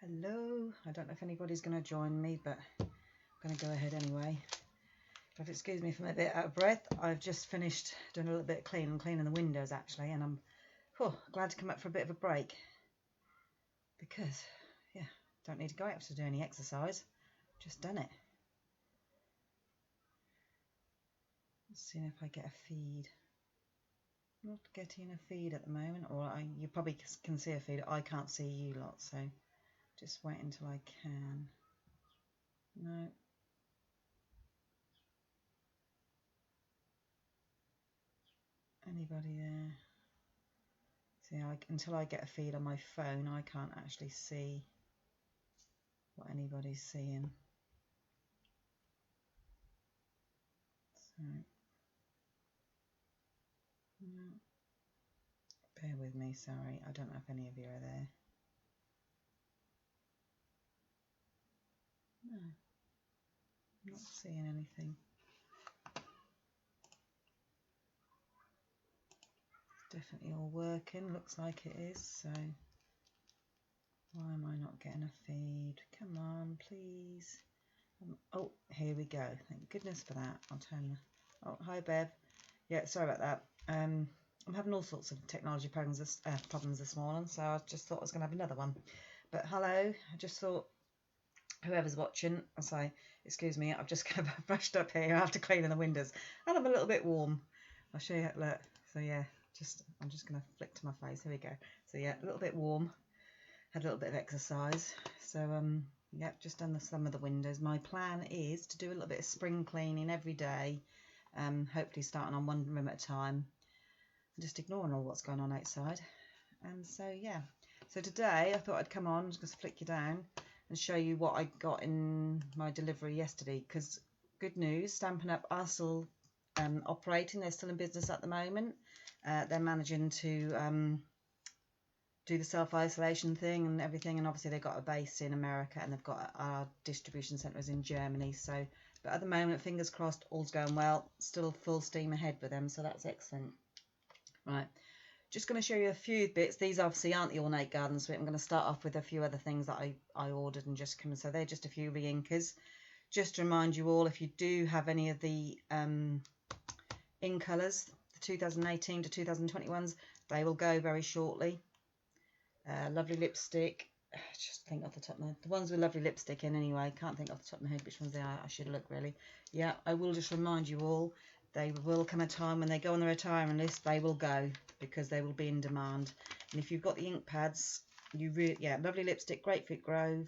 Hello, I don't know if anybody's going to join me, but I'm going to go ahead anyway. If excuse me if I'm a bit out of breath, I've just finished doing a little bit of cleaning the windows actually, and I'm glad to come up for a bit of a break because, yeah, don't need to go out to do any exercise, just done it. Let's see if I get a feed. Not getting a feed at the moment, or you probably can see a feed. I can't see you lot, so just wait until I can. No. Anybody there? See, until I get a feed on my phone, I can't actually see what anybody's seeing. So, no. Bear with me, sorry. I don't know if any of you are there. No, not seeing anything. Definitely all working, looks like it is, so why am I not getting a feed? Come on, please. Oh, here we go. Thank goodness for that. I'll turn the... Oh, hi, Bev. Yeah, sorry about that. I'm having all sorts of technology problems this morning, so I just thought I was going to have another one. But hello, I just thought whoever's watching, I'll say, excuse me, I've just kind of brushed up here after cleaning the windows, and I'm a little bit warm. I'll show you, look, so yeah, I'm just going to flick to my face, here we go. So yeah, a little bit warm, had a little bit of exercise, so yeah, just done some of the windows. My plan is to do a little bit of spring cleaning every day, hopefully starting on one room at a time, just ignoring all what's going on outside. And so yeah, so today I thought I'd come on, just flick you down and show you what I got in my delivery yesterday, because good news, Stampin' Up are still operating. They're still in business at the moment. They're managing to do the self-isolation thing and everything, and obviously they've got a base in America and they've got our distribution centres in Germany. So, but at the moment, fingers crossed, all's going well, still full steam ahead with them, so that's excellent. Right, just going to show you a few bits. These obviously aren't the Ornate Garden Suite. I'm going to start off with a few other things that I ordered and just come. So they're just a few re-inkers. Just to remind you all, if you do have any of the in colours, the 2018 to 2021s, they will go very shortly. Lovely lipstick. Just think off the top of my head. The ones with lovely lipstick in anyway. Can't think off the top of my head which ones they are. I should look really. Yeah, I will just remind you all, they will come a time when they go on the retirement list, they will go because they will be in demand. And if you've got the ink pads, yeah, lovely lipstick, Grapefruit Grove,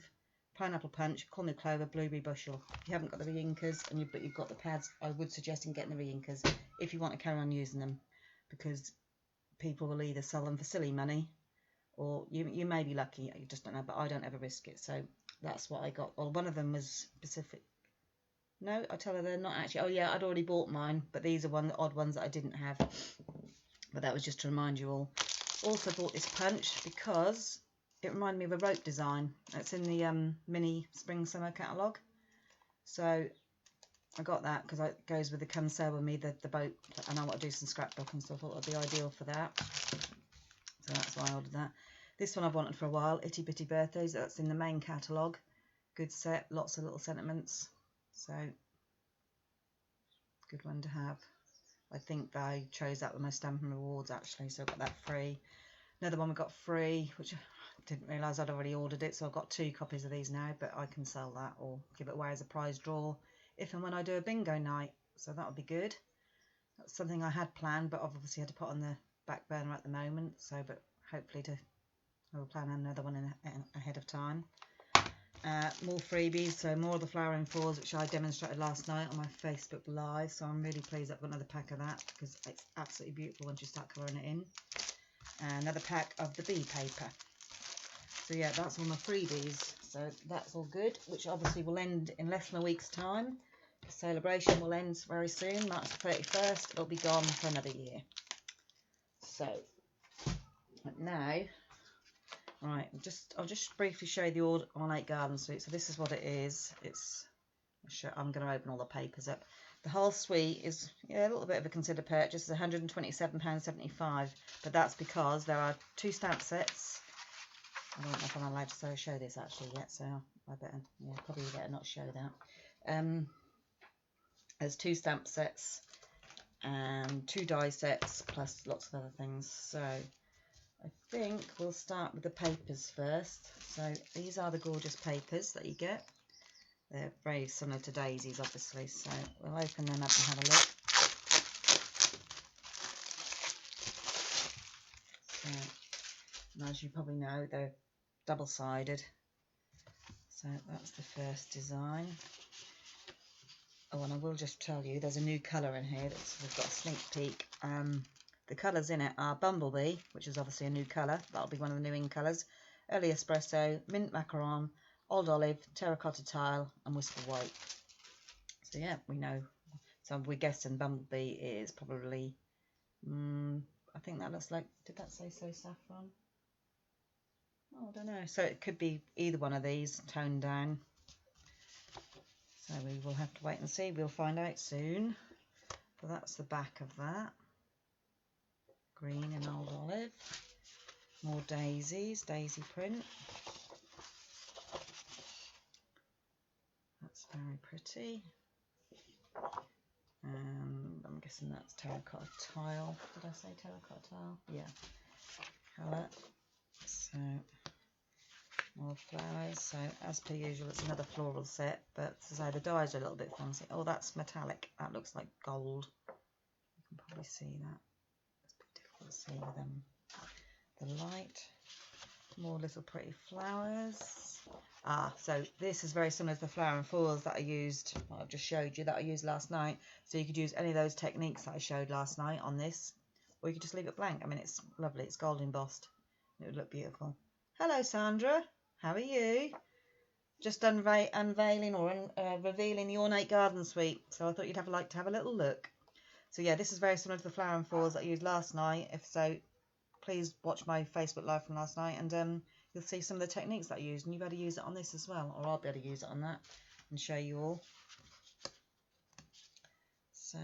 Pineapple Punch, Call Me Clover, Blueberry Bushel. If you haven't got the re-inkers but you've got the pads, I would suggest getting the re-inkers if you want to carry on using them, because people will either sell them for silly money, or you may be lucky, you just don't know, but I don't ever risk it. So that's what I got. Well, one of them was specific. No, I tell her they're not actually. Oh yeah, I'd already bought mine, but these are the odd ones that I didn't have. But that was just to remind you all. Also bought this punch because it reminded me of a rope design. It's in the mini spring summer catalogue. So I got that because it goes with the Come Sail With Me, the boat, and I want to do some scrapbook and stuff. I thought it would be ideal for that. So that's why I ordered that. This one I've wanted for a while, Itty Bitty Birthdays. That's in the main catalogue. Good set, lots of little sentiments. So, good one to have. I think I chose that with my Stampin' Rewards actually, so I got that free. Another one we got free, which I didn't realise I'd already ordered it, so I've got 2 copies of these now, but I can sell that or give it away as a prize draw if and when I do a bingo night. So that would be good. That's something I had planned, but obviously had to put on the back burner at the moment. So, but hopefully I will plan another one ahead of time. More freebies, so more of the flowering fours, which I demonstrated last night on my Facebook Live. So I'm really pleased I've got another pack of that because it's absolutely beautiful once you start colouring it in. And another pack of the bee paper. So yeah, that's all my freebies. So that's all good, which obviously will end in less than a week's time. The celebration will end very soon, March the 31st. It'll be gone for another year. So now, right, I'll just briefly show you the Ornate Garden Suite. So this is what it is. I'm going to open all the papers up. The whole suite is a little bit of a considered purchase. It's £127.75, but that's because there are 2 stamp sets, I don't know if I'm allowed to show this actually yet, so I better, yeah, probably better not show that. There's 2 stamp sets and 2 die sets plus lots of other things. So I think we'll start with the papers first. So these are the gorgeous papers that you get. They're very similar to daisies, obviously, so we'll open them up and have a look. So, and as you probably know, they're double-sided. So that's the first design. Oh, and I will just tell you, there's a new colour in here. We've got a sneak peek. The colours in it are Bumblebee, which is obviously a new colour. That'll be one of the new ink colours. Early Espresso, Mint Macaron, Old Olive, Terracotta Tile, and Whisper White. So yeah, we know. So we're guessing Bumblebee is probably, I think that looks like, did that say So Saffron? Oh, I don't know. So it could be either one of these toned down. So we will have to wait and see. We'll find out soon. So that's the back of that. Green and Old Olive. More daisies, daisy print. That's very pretty. And I'm guessing that's Terracotta Tile. Did I say Terracotta Tile? Yeah. Colour. So more flowers. So as per usual, it's another floral set, but as I say, the dies are a little bit fancy. Oh, that's metallic. That looks like gold. You can probably see that. It's a bit difficult to see with the light. More little pretty flowers. So this is very similar to the flower and foils that I used, I've just showed you, that I used last night. So you could use any of those techniques that I showed last night on this, or you could just leave it blank. I mean, it's lovely. It's gold embossed. It would look beautiful. Hello, Sandra. How are you? Just unveiling or revealing the Ornate Garden Suite. So I thought you'd like to have a little look. So yeah, this is very similar to the flower and foils that I used last night. If so, please watch my Facebook Live from last night, and you'll see some of the techniques that I used, and you better use it on this as well, or I'll be able to use it on that and show you all. So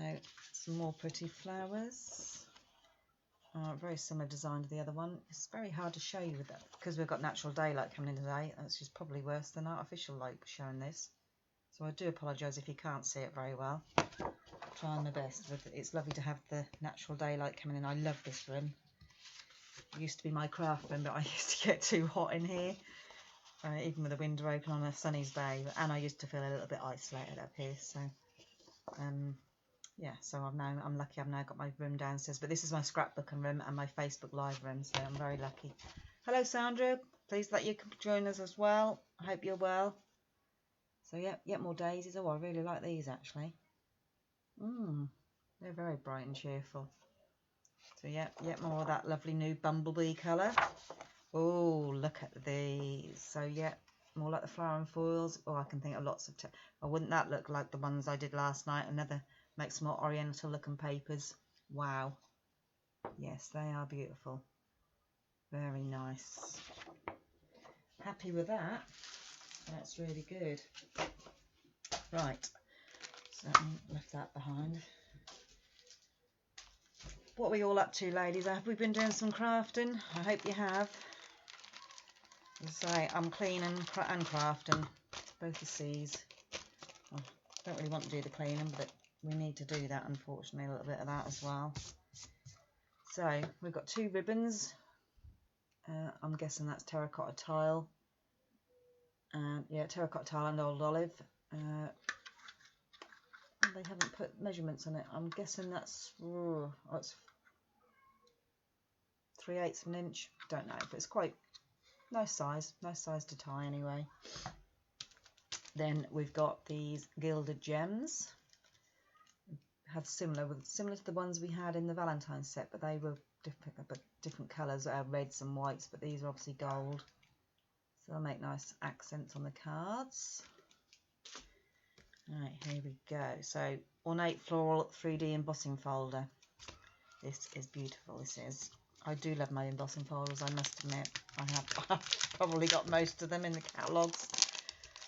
some more pretty flowers. Very similar design to the other one. It's very hard to show you with that because we've got natural daylight coming in today. That's just probably worse than artificial light showing this. So I do apologise if you can't see it very well. I'm trying my best. It's lovely to have the natural daylight coming in. I love this room. It used to be my craft room, but I used to get too hot in here, even with the window open on a sunny day. And I used to feel a little bit isolated up here. So, yeah. So I'm lucky. I've now got my room downstairs. But this is my scrapbooking room and my Facebook Live room. So I'm very lucky. Hello, Sandra. Pleased that you can join us as well. I hope you're well. So yeah, more daisies. Oh, I really like these actually. They're very bright and cheerful. So yeah, more of that lovely new Bumblebee colour. Oh, look at these. So yeah, more like the flower and foils. Oh, I can think of lots of... wouldn't that look like the ones I did last night? Another, make some more oriental looking papers. Wow. Yes, they are beautiful. Very nice. Happy with that. That's really good. Right. So left that behind. What are we all up to, ladies? Have we been doing some crafting? I hope you have. As I say, I'm cleaning and crafting, both the C's. I don't really want to do the cleaning, but we need to do that, unfortunately, a little bit of that as well. So we've got 2 ribbons. I'm guessing that's Terracotta Tile. Yeah, Terracotta Tile and Old Olive. They haven't put measurements on it. I'm guessing that's it's 3/8 of an inch. Don't know, but it's quite nice size to tie anyway. Then we've got these gilded gems. Have similar to the ones we had in the Valentine's set, but they were different colours, reds and whites. But these are obviously gold, so they'll make nice accents on the cards. Right, here we go. So Ornate Floral 3D embossing folder. This is beautiful. This is. I do love my embossing folders, I must admit. I've probably got most of them in the catalogues,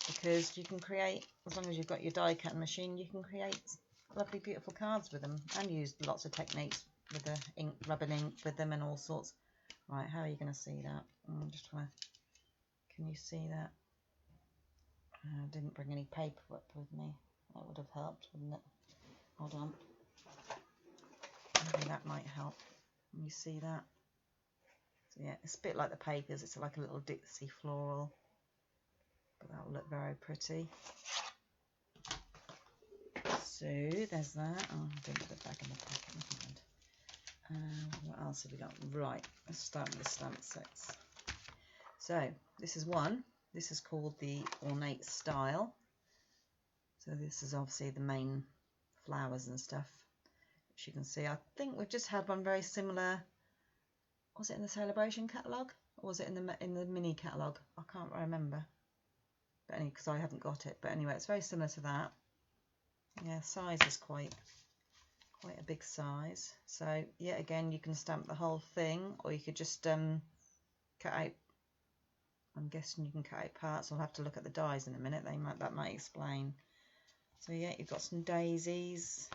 because you can create, as long as you've got your die cutting machine, you can create lovely beautiful cards with them, and use lots of techniques with the ink, rubbing ink with them and all sorts. Right, how are you going to see that? I'm just trying to Can you see that? I didn't bring any paper up with me. That would have helped, wouldn't it? Hold on. Maybe that might help. Can you see that? So yeah, it's a bit like the papers. It's like a little ditzy floral, but that will look very pretty. So there's that. Oh, I didn't put it back in the packet. What else have we got? Right, let's start with the stamp sets. So this is one. This is called the Ornate style. So this is obviously the main flowers and stuff, which you can see. I think we've just had one very similar. Was it in the celebration catalogue, or was it in the mini catalogue? I can't remember. But anyway, because I haven't got it. But anyway, it's very similar to that. Yeah, size is quite a big size. So yet again, you can stamp the whole thing, or you could just cut out. I'm guessing you can cut out parts. I'll have to look at the dies in a minute. That might explain. So yeah, you've got some daisies.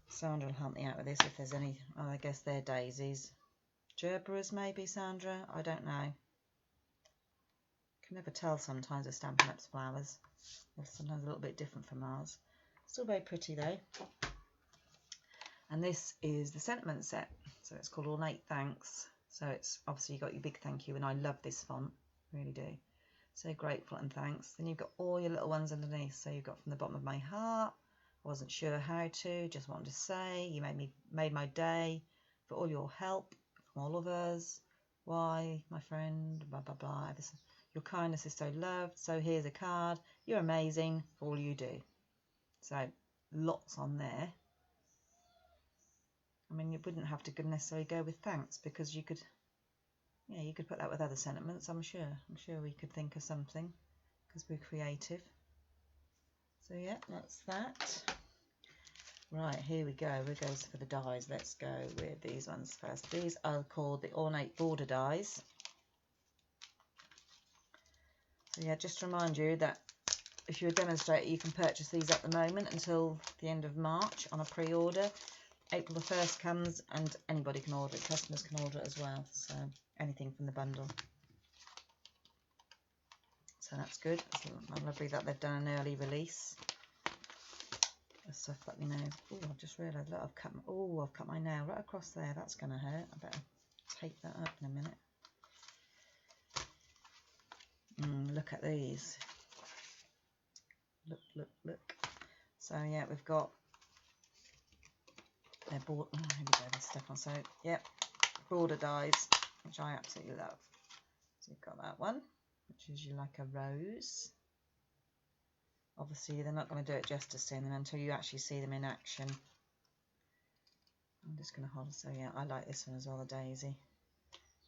Sandra will help me out with this if there's any. Oh, I guess they're daisies. Gerberas maybe, Sandra? I don't know. Can never tell sometimes with Stampin' Up's flowers. They're sometimes a little bit different from ours. Still very pretty though. And this is the sentiment set. So it's called Ornate Thanks. So it's obviously you've got your big thank you, and I love this font, really do. So grateful and thanks. Then you've got all your little ones underneath. So you've got from the bottom of my heart, wasn't sure how to, just wanted to say, you made my day, for all your help, from all of us. Why, my friend, blah, blah, blah. Your kindness is so loved. So here's a card. You're amazing for all you do. So lots on there. I mean, you wouldn't have to necessarily go with thanks, because you could, yeah, you could put that with other sentiments, I'm sure. I'm sure we could think of something, because we're creative. So yeah, that's that. Right, here we go. We go for the dies. Let's go with these ones first. These are called the Ornate border dies. So yeah, just to remind you that if you're a demonstrator, you can purchase these at the moment until the end of March on a pre-order. April the 1st comes and anybody can order it. Customers can order it as well. So anything from the bundle. So that's good. It's lovely that they've done an early release. Stuff, let me know. Oh, I've just realised, look, I've cut my nail right across there. That's going to hurt. I better take that up in a minute. Look at these. Look. So yeah, we've got their board. Oh, here we go. There's stuff on. So yep, border dies, which I absolutely love. So you've got that one, which is like a rose. Obviously, they're not going to do it justice in them until you actually see them in action. I'm just going to hold it. So yeah, I like this one as well, the daisy.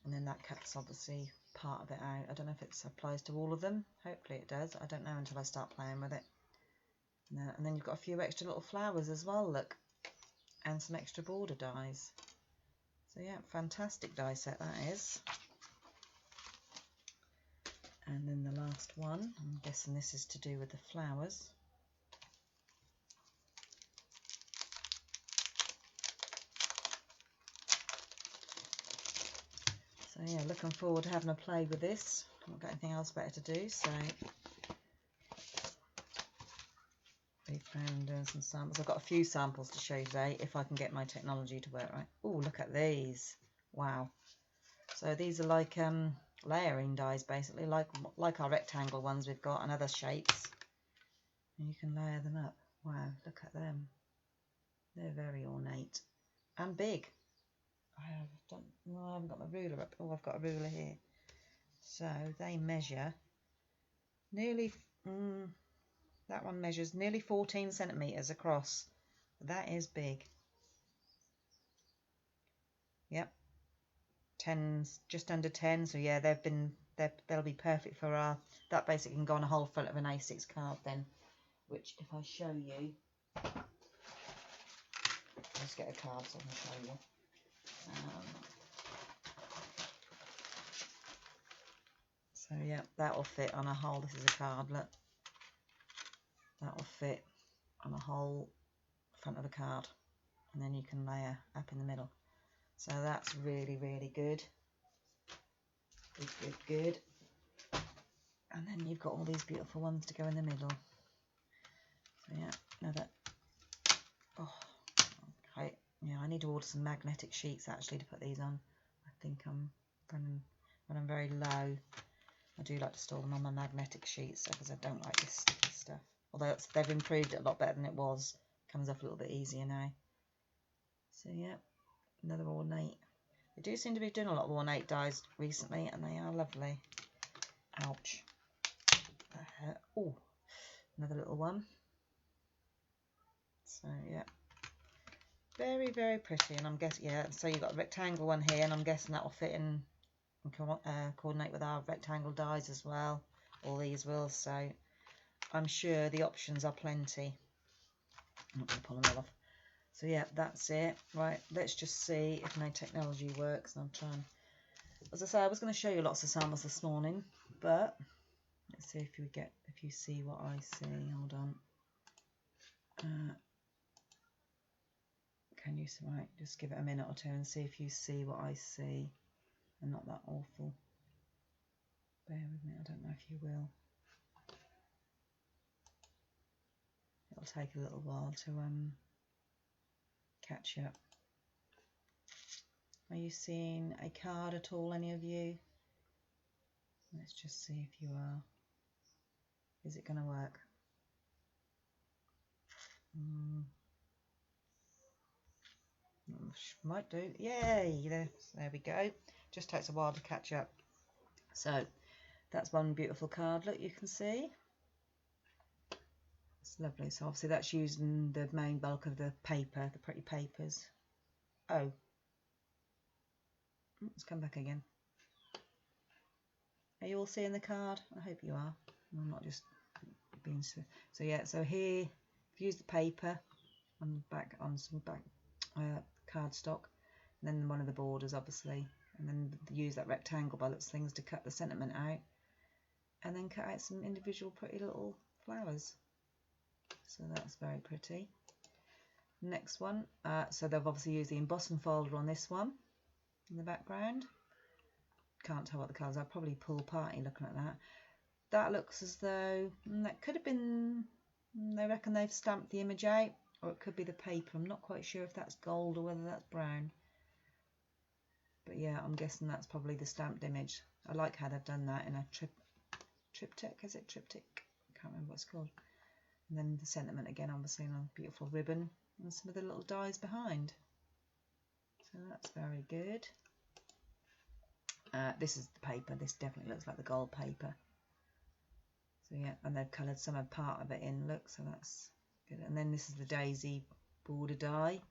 And then that cuts obviously part of it out. I don't know if it applies to all of them. Hopefully it does. I don't know until I start playing with it. And then you've got a few extra little flowers as well, look. And some extra border dies. So yeah, fantastic die set that is. And then the last one, I'm guessing this is to do with the flowers. So yeah, looking forward to having a play with this. I've got anything else better to do, so we found some samples. I've got a few samples to show you today if I can get my technology to work right. Oh, look at these! Wow. So these are like layering dies, basically, like our rectangle ones we've got and other shapes. And you can layer them up. Wow, look at them. They're very ornate and big. I haven't got my ruler up. Oh, I've got a ruler here. So they measure nearly, that one measures nearly 14 centimetres across. That is big. Yep. 10's just under 10. So yeah, they'll be perfect for our, that basically can go on a whole front of an A6 card then, which if I show you, let's get a card so I can show you. So yeah, that will fit on a whole, this is a card, look. That will fit on a whole front of a card. And then you can layer up in the middle. So that's really, really good. Good, good, good. And then you've got all these beautiful ones to go in the middle. So yeah, another. Oh, okay. Yeah, I need to order some magnetic sheets actually to put these on. I think I'm when I'm very low, I do like to store them on my magnetic sheets because I don't like this sticky stuff. Although they've improved it a lot better than it was. Comes off a little bit easier now. So yeah, another ornate. They do seem to be doing a lot of ornate dies recently, and they are lovely. Ouch. Oh, another little one. So yeah, very, very pretty. And I'm guessing, yeah, so you've got a rectangle one here, and I'm guessing that will fit in and coordinate with our rectangle dies as well. All these will, so I'm sure the options are plenty. I'm not going to pull them all off. So yeah, that's it. Right, let's just see if my technology works. And I'll try and, as I say, I was going to show you lots of samples this morning, but let's see if you see what I see. Hold on. Can you see? Right, just give it a minute or two and see if you see what I see. And not that awful. Bear with me. I don't know if you will. It'll take a little while to catch up. Are you seeing a card at all, any of you? Let's just see if you are. Is it going to work? Might do. Yay! There we go. Just takes a while to catch up. So that's one beautiful card. Look, you can see. It's lovely. So obviously that's using the main bulk of the paper, the pretty papers. Oh. Let's come back again. Are you all seeing the card? I hope you are. I'm not just being so yeah. So here, if you use the paper on some back cardstock, and then one of the borders, obviously, and then use that rectangle by looks things to cut the sentiment out, and then cut out some individual pretty little flowers. So that's very pretty. Next one. So they've obviously used the embossing folder on this one in the background. Can't tell what the colours are. Probably Pool Party looking at that. That looks as though that could have been, they reckon they've stamped the image out, or it could be the paper. I'm not quite sure if that's gold or whether that's brown. But yeah, I'm guessing that's probably the stamped image. I like how they've done that in a triptych, is it? Triptych? I can't remember what it's called. And then the sentiment again, obviously, on a beautiful ribbon, and some of the little dies behind. So that's very good. This is the paper. This definitely looks like the gold paper. So yeah, and they've coloured some of part of it in, look, so that's good. And then this is the daisy border die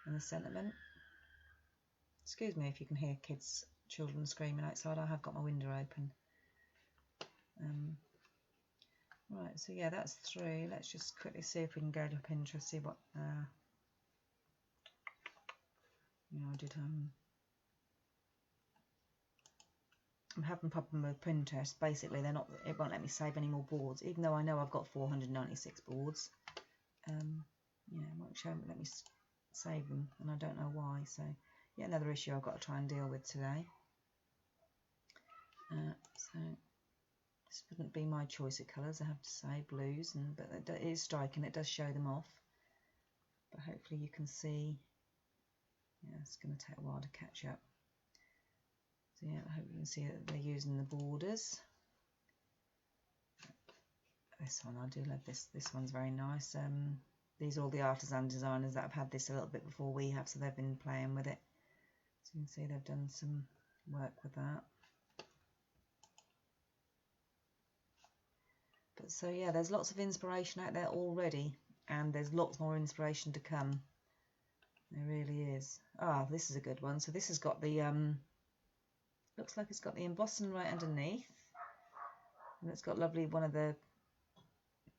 and the sentiment. Excuse me if you can hear children screaming outside. I have got my window open. Right, so yeah, that's 3. Let's just quickly see if we can go to Pinterest, see what I did I'm having a problem with Pinterest. Basically, it won't let me save any more boards, even though I know I've got 496 boards. Yeah, it won't let me save them, and I don't know why. So, yeah, another issue I've got to try and deal with today. So, this wouldn't be my choice of colours, I have to say, blues, but it is striking. It does show them off. But hopefully you can see. Yeah, it's going to take a while to catch up. So yeah, I hope you can see that they're using the borders. This one, I do love this. This one's very nice. These are all the artisan designers that have had this a little bit before we have, so they've been playing with it. So you can see they've done some work with that. But so yeah, there's lots of inspiration out there already, and there's lots more inspiration to come. There really is. Ah, this is a good one. So this has got the looks like it's got the embossing right underneath, and it's got lovely one of the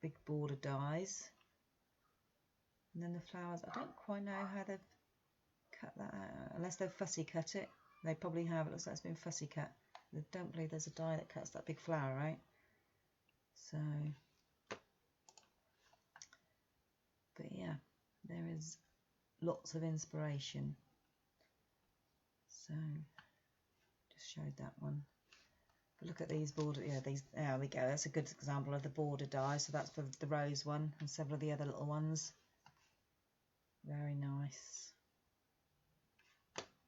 big border dies, and then the flowers. I don't quite know how they've cut that out, unless they've fussy cut it. They probably have. It looks like it's been fussy cut. I don't believe there's a die that cuts that big flower out. So, but yeah, there is lots of inspiration. So just showed that one. But look at these border, yeah, these, there we go. That's a good example of the border die. So that's for the rose one and several of the other little ones. Very nice.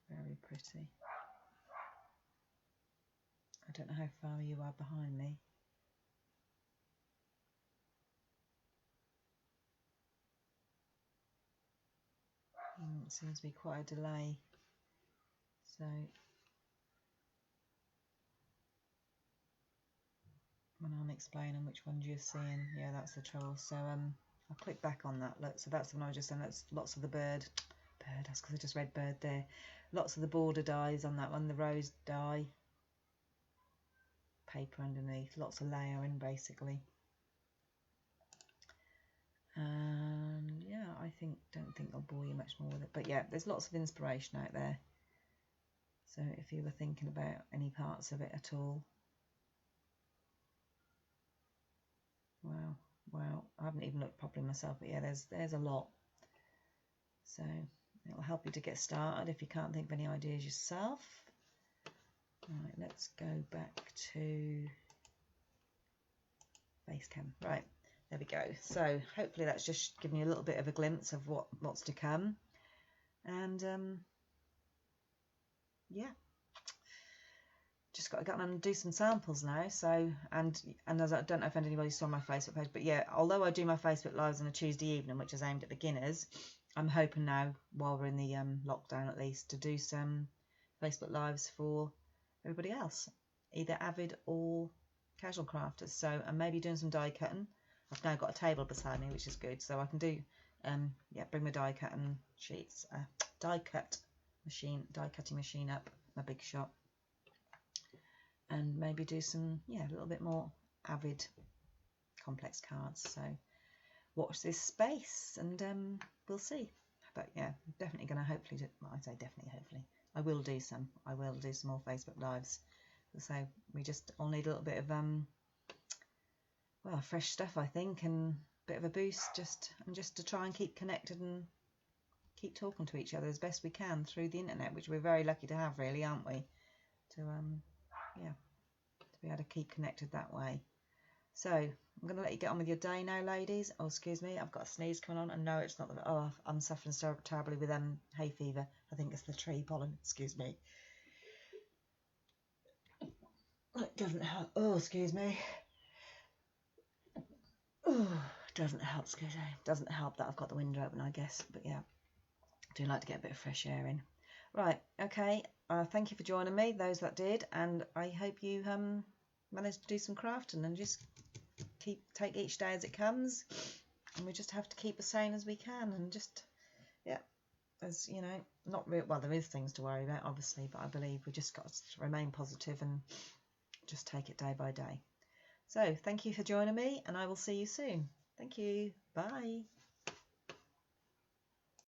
Very pretty. I don't know how far you are behind me. It seems to be quite a delay. So when I'm explaining which ones you're seeing, yeah, that's the trouble. So I'll click back on that. Look, so that's the one I was just saying. That's lots of the bird. That's because I just read bird there. Lots of the border dies on that one. The rose die. Paper underneath. Lots of layering basically. And yeah, don't think I'll bore you much more with it. But yeah, there's lots of inspiration out there. So if you were thinking about any parts of it at all. Wow, I haven't even looked properly myself, but yeah, there's a lot. So it'll help you to get started if you can't think of any ideas yourself. Right, let's go back to Basecamp. Right, there we go. So hopefully that's just giving you a little bit of a glimpse of what's to come. And yeah, just got to go on and do some samples now. So and as I don't know if anybody saw my Facebook page, but yeah, although I do my Facebook lives on a Tuesday evening, which is aimed at beginners, I'm hoping now, while we're in the lockdown at least, to do some Facebook lives for everybody else, either avid or casual crafters. So I'm maybe doing some die cutting. I've now got a table beside me, which is good, so I can do yeah, bring my die cutting sheets, die cutting machine up, my big shop, and maybe do some, yeah, a little bit more avid complex cards. So watch this space, and we'll see. But yeah, definitely going to hopefully do, well, I say definitely, hopefully I will do some more Facebook lives. So we just all need a little bit of well, fresh stuff, I think, and a bit of a boost, just to try and keep connected and keep talking to each other as best we can through the internet, which we're very lucky to have, really, aren't we? To yeah, to be able to keep connected that way. So I'm going to let you get on with your day now, ladies. Oh, excuse me, I've got a sneeze coming on, and no, it's not the, oh, I'm suffering so terribly with hay fever. I think it's the tree pollen. Excuse me. It doesn't help. Oh, excuse me. Oh, doesn't help, excuse me. Doesn't help that I've got the window open, I guess. But yeah, I do like to get a bit of fresh air in. Right, okay. Thank you for joining me, those that did, and I hope you managed to do some crafting and just take each day as it comes, and we just have to keep as sane as we can, and just, yeah, as you know, not real, well, there is things to worry about, obviously, but I believe we just got to remain positive and just take it day by day. So thank you for joining me, and I will see you soon. Thank you. Bye.